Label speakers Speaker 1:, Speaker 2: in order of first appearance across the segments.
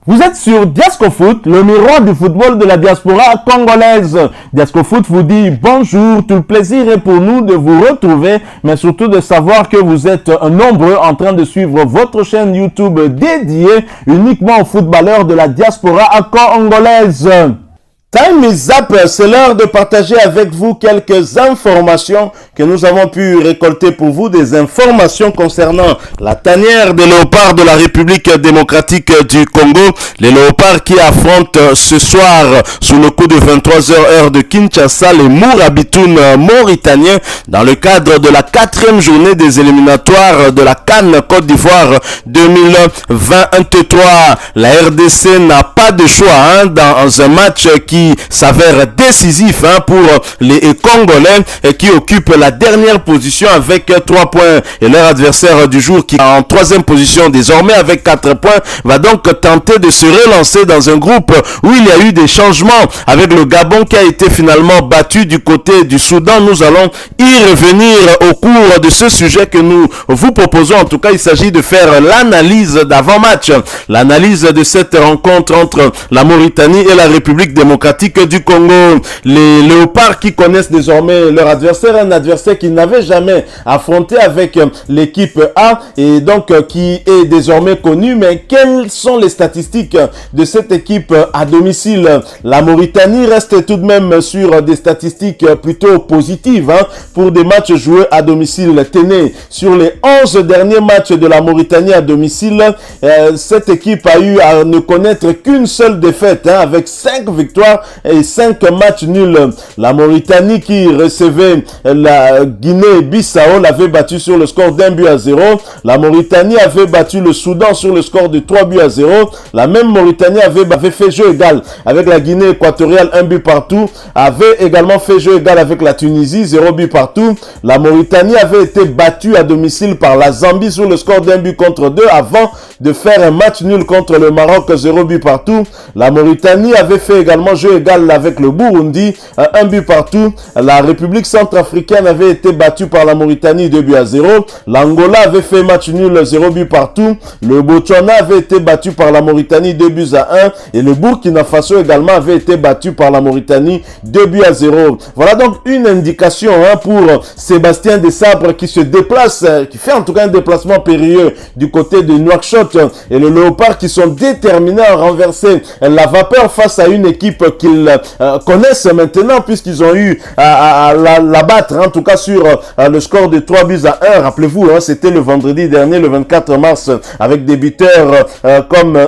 Speaker 1: Vous êtes sur Diasco Foot, le miroir du football de la diaspora congolaise. Diasco Foot vous dit bonjour, tout le plaisir est pour nous de vous retrouver, mais surtout de savoir que vous êtes nombreux en train de suivre votre chaîne YouTube dédiée uniquement aux footballeurs de la diaspora congolaise. Time is up, c'est l'heure de partager avec vous quelques informations que nous avons pu récolter pour vous, des informations concernant la tanière des léopards de la République démocratique du Congo, les léopards qui affrontent ce soir sous le coup de 23h heure de Kinshasa les Mourabitoun mauritaniens dans le cadre de la 4e journée des éliminatoires de la CAN Côte d'Ivoire 2023. La RDC n'a pas de choix dans un match qui s'avère décisif pour les Congolais qui occupent la dernière position avec 3 points, et leur adversaire du jour qui est en 3e position désormais avec 4 points va donc tenter de se relancer dans un groupe où il y a eu des changements avec le Gabon qui a été finalement battu du côté du Soudan. Nous allons y revenir au cours de ce sujet que nous vous proposons. En tout cas, il s'agit de faire l'analyse d'avant-match, l'analyse de cette rencontre entre la Mauritanie et la République démocratique du Congo. Les léopards qui connaissent désormais leur adversaire, un adversaire qu'ils n'avaient jamais affronté avec l'équipe A et donc qui est désormais connu. Mais quelles sont les statistiques de cette équipe à domicile? La Mauritanie reste tout de même sur des statistiques plutôt positives pour des matchs joués à domicile. Tenez, sur les 11 derniers matchs de la Mauritanie à domicile, cette équipe a eu à ne connaître qu'une seule défaite avec 5 victoires et 5 matchs nuls. La Mauritanie qui recevait la Guinée-Bissau l'avait battu sur le score d'1-0. La Mauritanie avait battu le Soudan sur le score de 3-0. La même Mauritanie avait fait jeu égal avec la Guinée équatoriale, 1 but partout. Avait également fait jeu égal avec la Tunisie, 0 but partout. La Mauritanie avait été battue à domicile par la Zambie sur le score d'1 but contre 2 avant de faire un match nul contre le Maroc, 0 but partout. La Mauritanie avait fait également jeu égal avec le Burundi, 1 but partout. La République centrafricaine avait été battue par la Mauritanie, 2-0. L'Angola avait fait match nul, 0 but partout. Le Botswana avait été battu par la Mauritanie, 2-1. Et le Burkina Faso également avait été battu par la Mauritanie, 2-0. Voilà donc une indication pour Sébastien Desabre qui se déplace, qui fait en tout cas un déplacement périlleux du côté de Nouakchott, et le Léopard qui sont déterminés à renverser la vapeur face à une équipe qu'ils connaissent maintenant, puisqu'ils ont eu à la battre, en tout cas sur le score de 3-1. Rappelez-vous, c'était le vendredi dernier, le 24 mars, avec des buteurs comme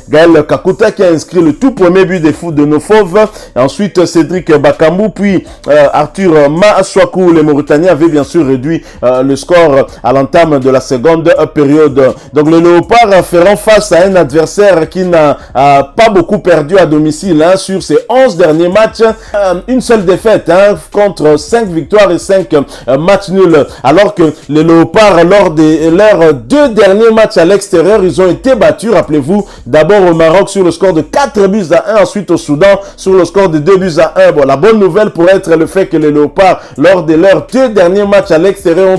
Speaker 1: Gaël Kakuta qui a inscrit le tout premier but de nos fauves, et ensuite Cédric Bakambu, puis Arthur Maaswaku. Les Mauritaniens avaient bien sûr réduit le score à l'entame de la seconde période. Donc les Léopards feront face à un adversaire qui n'a pas beaucoup perdu à domicile sur ses 11 derniers matchs, une seule défaite contre 5 victoires et 5 matchs nuls, alors que les Léopards, lors de leurs 2 derniers matchs à l'extérieur, ils ont été battus, rappelez-vous, d'abord au Maroc sur le score de 4-1, ensuite au Soudan sur le score de 2-1. Bon, la bonne nouvelle pourrait être le fait que les Léopards, lors de leurs 2 derniers matchs à l'extérieur, ont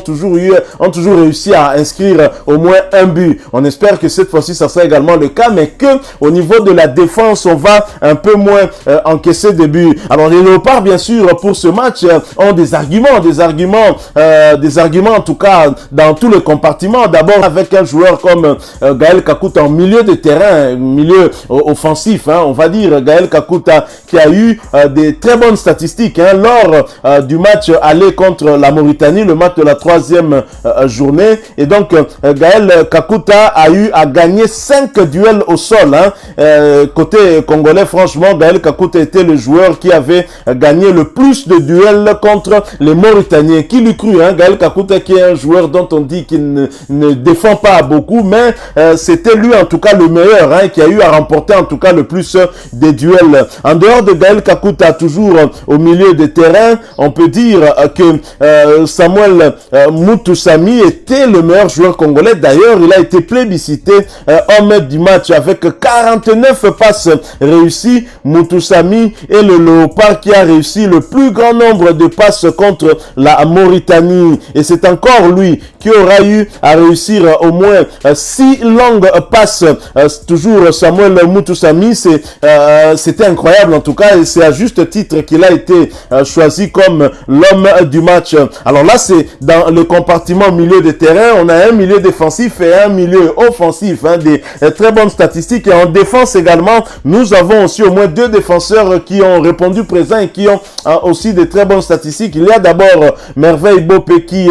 Speaker 1: toujours réussi à inscrire au moins un but. On espère que cette fois-ci, ça sera également le cas, mais que au niveau de la défense, on va un peu moins encaisser des buts. Alors les Léopards, bien sûr, pour ce match, ont des arguments en tout cas dans tous les compartiments. D'abord avec un joueur comme Gaël Kakuta en milieu de terrain, milieu offensif, on va dire. Gaël Kakuta qui a eu des très bonnes statistiques lors du match aller contre la Mauritanie, le match de la 3e journée. Et donc Gaël Kakuta a eu à gagner 5 duels au sol. Côté congolais, franchement, Gaël Kakuta était le joueur qui avait gagné le plus de duels contre les Mauritaniens. Qui l'eût cru, Gaël Kakuta, qui est un joueur dont on dit qu'il ne défend pas beaucoup, mais c'était lui en tout cas le meilleur, qui a eu à remporter en tout cas le plus des duels. En dehors de Gaël Kakuta, toujours au milieu de terrain, on peut dire que Samuel Moutoussamy était le meilleur joueur congolais. D'ailleurs, il a été plébiscité homme du match avec 49 passes réussies. Moutoussamy Moutoussamy est le léopard qui a réussi le plus grand nombre de passes contre la Mauritanie. Et c'est encore lui qui aura eu à réussir au moins 6 longues passes. Toujours Samuel Moutoussamy, c'était incroyable en tout cas, et c'est à juste titre qu'il a été choisi comme l'homme du match. Alors là, c'est dans le compartiment milieu de terrain, on a un milieu défensif et un milieu offensif, des très bonnes statistiques. Et en défense également, nous avons aussi au moins 2 défenseurs qui ont répondu présent et qui ont aussi de très bonnes statistiques. Il y a d'abord Merveille Bopé qui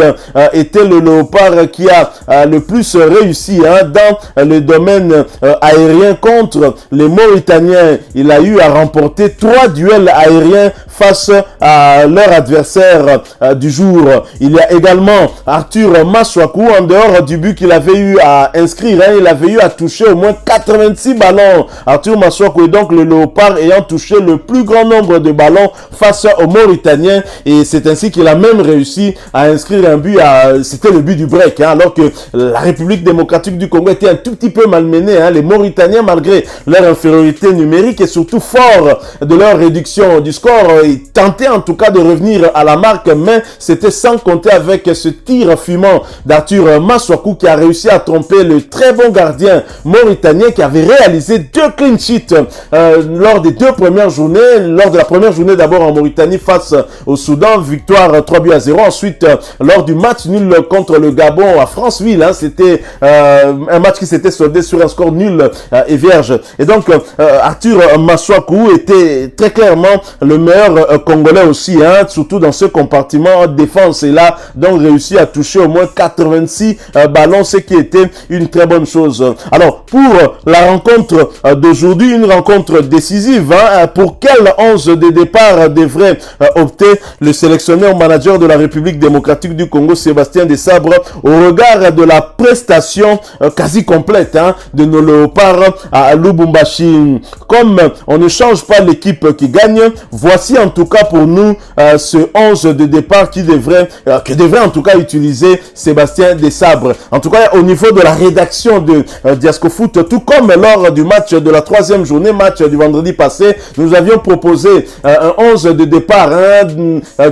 Speaker 1: était le léopard qui a le plus réussi dans le domaine aérien contre les Mauritaniens. Il a eu à remporter 3 duels aériens face à leur adversaire du jour. Il y a également Arthur Maswaku, en dehors du but qu'il avait eu à inscrire, il avait eu à toucher au moins 86 ballons. Arthur Maswaku est donc le léopard ayant touché le plus grand nombre de ballons face aux Mauritaniens, et c'est ainsi qu'il a même réussi à inscrire un but, c'était le but du break, alors que la République démocratique du Congo était un tout petit peu malmenée. Les Mauritaniens, malgré leur infériorité numérique et surtout fort de leur réduction du score, ils tentaient en tout cas de revenir à la marque, mais c'était sans compter avec ce tir fumant d'Arthur Maswaku qui a réussi à tromper le très bon gardien mauritanien qui avait réalisé 2 clean sheets lors des 2 premières journées. Lors de la première journée d'abord en Mauritanie face au Soudan, victoire 3-0. Ensuite, lors du match nul contre le Gabon à Franceville, c'était un match qui s'était soldé sur un score nul et vierge. Et donc, Arthur Maswaku était très clairement le meilleur Congolais aussi, surtout dans ce compartiment défense. Et là, donc réussi à toucher au moins 86 ballons, ce qui était une très bonne chose. Alors, pour la rencontre d'aujourd'hui, une rencontre décisive, pour quel 11 de départ devrait opter le sélectionneur manager de la République démocratique du Congo, Sébastien Desabre, au regard de la prestation quasi complète de nos léopards à Lubumbashi. Comme on ne change pas l'équipe qui gagne, voici en tout cas pour nous ce 11 de départ que devrait en tout cas utiliser Sébastien Desabre. En tout cas, au niveau de la rédaction de Diasco Foot, tout comme lors du match de la 3e journée, match du vendredi passé, nous avions proposé un 11 de départ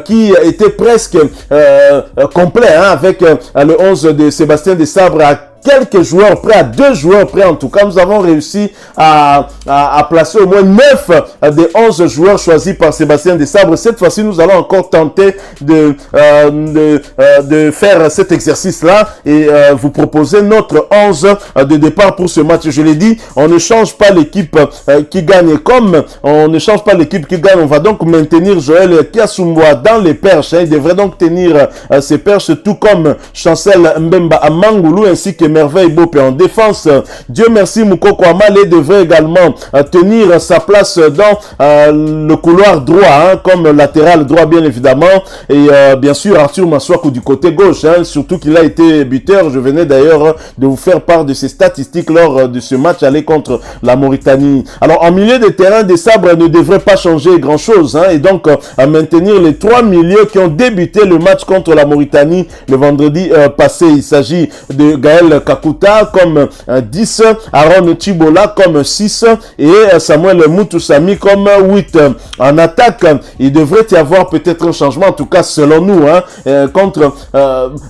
Speaker 1: qui était presque complet, avec le 11 de Sébastien Desabre à quelques joueurs près, à 2 joueurs près en tout cas. Nous avons réussi à placer au moins 9 des 11 joueurs choisis par Sébastien Desabre. Cette fois-ci, nous allons encore tenter de faire cet exercice-là et vous proposer notre 11 de départ pour ce match. Je l'ai dit, on ne change pas l'équipe qui gagne. Comme on ne change pas l'équipe qui gagne, on va donc maintenir Joël Kiasumwa dans les perches. Il devrait donc tenir ses perches, tout comme Chancel Mbemba Amangoulou ainsi que Merveille Bopé en défense. Dieu merci, Moukoko Amale devrait également tenir sa place dans le couloir droit, comme latéral droit bien évidemment. Et bien sûr Arthur Maswaku du côté gauche, surtout qu'il a été buteur. Je venais d'ailleurs de vous faire part de ses statistiques lors de ce match aller contre la Mauritanie. Alors en milieu de terrain, Desabre ne devrait pas changer grand chose, et donc à maintenir les 3 milieux qui ont débuté le match contre la Mauritanie le vendredi passé. Il s'agit de Gaël Kakuta comme 10, Aaron Chibola comme 6 et Samuel Moutoussamy comme 8. En attaque, il devrait y avoir peut-être un changement, en tout cas selon nous,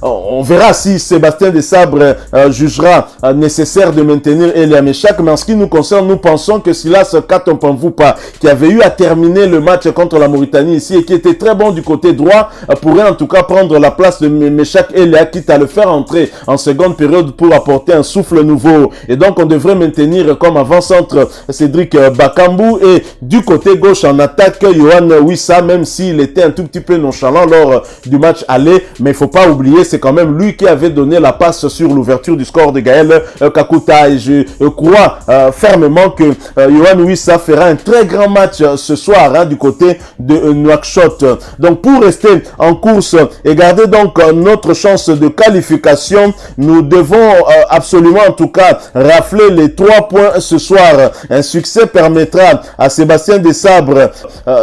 Speaker 1: on verra si Sébastien Desabre jugera nécessaire de maintenir Elia Meshak, mais en ce qui nous concerne, nous pensons que Silas Katompanvupa, qui avait eu à terminer le match contre la Mauritanie ici et qui était très bon du côté droit, pourrait en tout cas prendre la place de Meshak Elia, quitte à le faire entrer en seconde période pour apporter un souffle nouveau. Et donc on devrait maintenir comme avant-centre Cédric Bakambu et du côté gauche en attaque Yohan Wissa, même s'il était un tout petit peu nonchalant lors du match aller, mais il faut pas oublier, c'est quand même lui qui avait donné la passe sur l'ouverture du score de Gaël Kakuta, et je crois fermement que Yohan Wissa fera un très grand match ce soir du côté de Nouakchott. Donc pour rester en course et garder donc notre chance de qualification, nous devons absolument en tout cas rafler les 3 points ce soir. Un succès permettra à Sébastien Desabre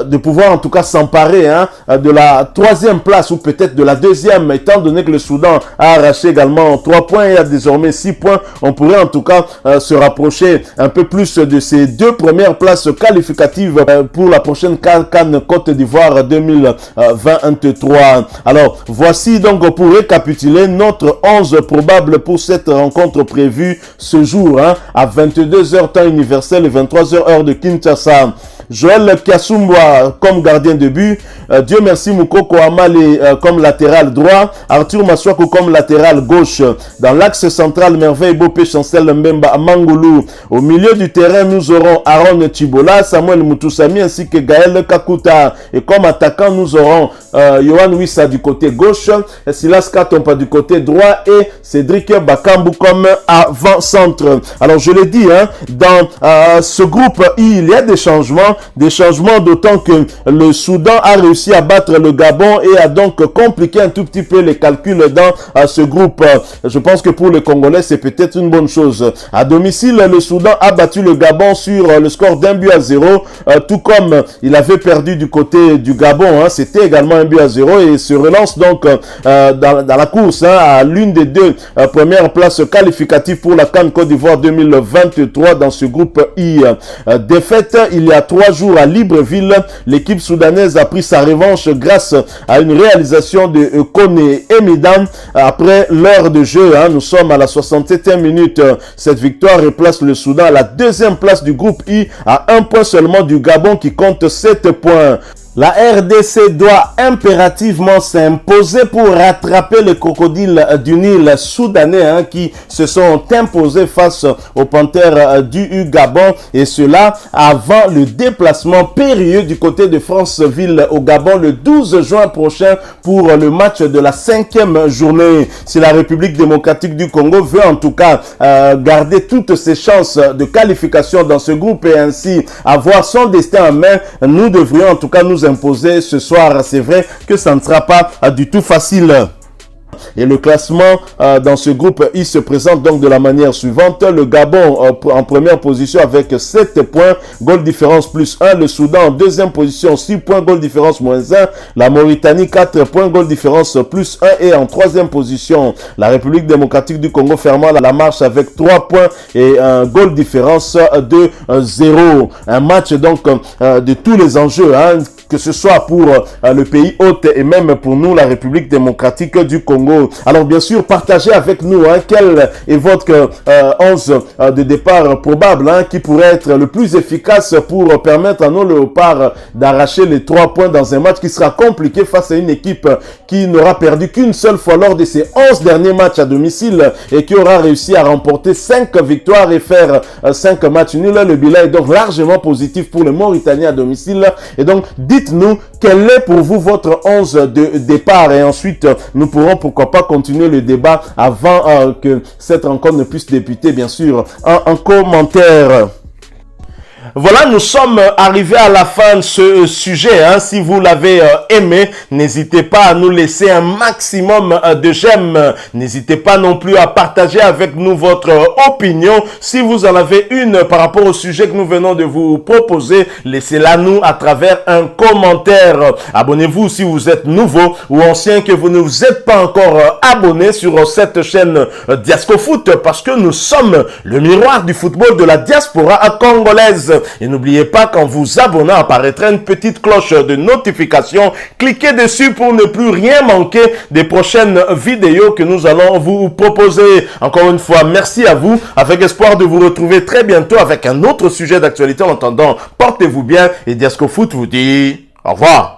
Speaker 1: de pouvoir en tout cas s'emparer de la 3e place ou peut-être de la 2e, étant donné que le Soudan a arraché également 3 points et a désormais 6 points. On pourrait en tout cas se rapprocher un peu plus de ces 2 premières places qualificatives pour la prochaine CAN Côte d'Ivoire 2023. Alors, voici donc pour récapituler notre 11 probable pour cette rencontre prévue ce jour à 22h temps universel et 23h heure de Kinshasa. Joël Kiasumwa comme gardien de but, Dieu merci Moukoko Amale comme latéral droit, Arthur Maswako comme latéral gauche. Dans l'axe central, Merveille Bopé, Chancel Mbemba Mangoulou. Au milieu du terrain, nous aurons Aaron Chibola, Samuel Moutoussami ainsi que Gaël Kakuta. Et comme attaquant, nous aurons Yohan Wissa du côté gauche, Silas Katompa du côté droit et Cédric Bakambu comme avant-centre. Alors je l'ai dit, dans ce groupe I, il y a des changements d'autant que le Soudan a réussi à battre le Gabon et a donc compliqué un tout petit peu les calculs dans ce groupe. Je pense que pour les Congolais, c'est peut-être une bonne chose. À domicile, le Soudan a battu le Gabon sur le score d'1-0, tout comme il avait perdu du côté du Gabon. C'était également 1-0 et se relance donc dans la course à l'une des 2 premières places qualificatives pour la CAN Côte d'Ivoire 2023 dans ce groupe I. Défaite il y a 3 jours à Libreville, l'équipe soudanaise a pris sa revanche grâce à une réalisation de Kone Emidan après l'heure de jeu. Nous sommes à la 67e minute. Cette victoire replace le Soudan à la 2e place du groupe I à 1 point seulement du Gabon qui compte 7 points. La RDC doit impérativement s'imposer pour rattraper les crocodiles du Nil soudanais qui se sont imposés face aux Panthères du Gabon, et cela avant le déplacement périlleux du côté de Franceville au Gabon le 12 juin prochain pour le match de la 5e journée. Si la République démocratique du Congo veut en tout cas garder toutes ses chances de qualification dans ce groupe et ainsi avoir son destin en main, nous devrions en tout cas nous imposer ce soir. C'est vrai que ça ne sera pas du tout facile. Et le classement dans ce groupe, il se présente donc de la manière suivante. Le Gabon en première position avec 7 points, goal différence plus 1. Le Soudan en deuxième position, 6 points, goal différence moins 1. La Mauritanie, 4 points, goal différence plus 1. Et en troisième position, la République démocratique du Congo fermant la marche avec 3 points et un goal différence de 0. Un match donc de tous les enjeux, que ce soit pour le pays hôte et même pour nous, la République démocratique du Congo. Alors bien sûr, partagez avec nous quel est votre 11 de départ probable qui pourrait être le plus efficace pour permettre à nos léopards d'arracher les 3 points dans un match qui sera compliqué face à une équipe qui n'aura perdu qu'une seule fois lors de ses 11 derniers matchs à domicile et qui aura réussi à remporter 5 victoires et faire 5 matchs nuls. Le bilan est donc largement positif pour les Mauritaniens à domicile. Et donc, dites-nous quel est pour vous votre 11 de départ et ensuite nous pourrons pourquoi pas continuer le débat avant que cette rencontre ne puisse débuter, bien sûr, en commentaire. Voilà, nous sommes arrivés à la fin de ce sujet. Si vous l'avez aimé, n'hésitez pas à nous laisser un maximum de j'aime. N'hésitez pas non plus à partager avec nous votre opinion. Si vous en avez une par rapport au sujet que nous venons de vous proposer, laissez-la nous à travers un commentaire. Abonnez-vous si vous êtes nouveau ou ancien que vous ne vous êtes pas encore abonné sur cette chaîne Diascofoot parce que nous sommes le miroir du football de la diaspora congolaise. Et n'oubliez pas qu'en vous abonnant apparaîtra une petite cloche de notification. Cliquez dessus pour ne plus rien manquer des prochaines vidéos que nous allons vous proposer. Encore une fois, merci à vous, avec espoir de vous retrouver très bientôt avec un autre sujet d'actualité. En attendant, portez-vous bien et Diascofoot vous dit au revoir.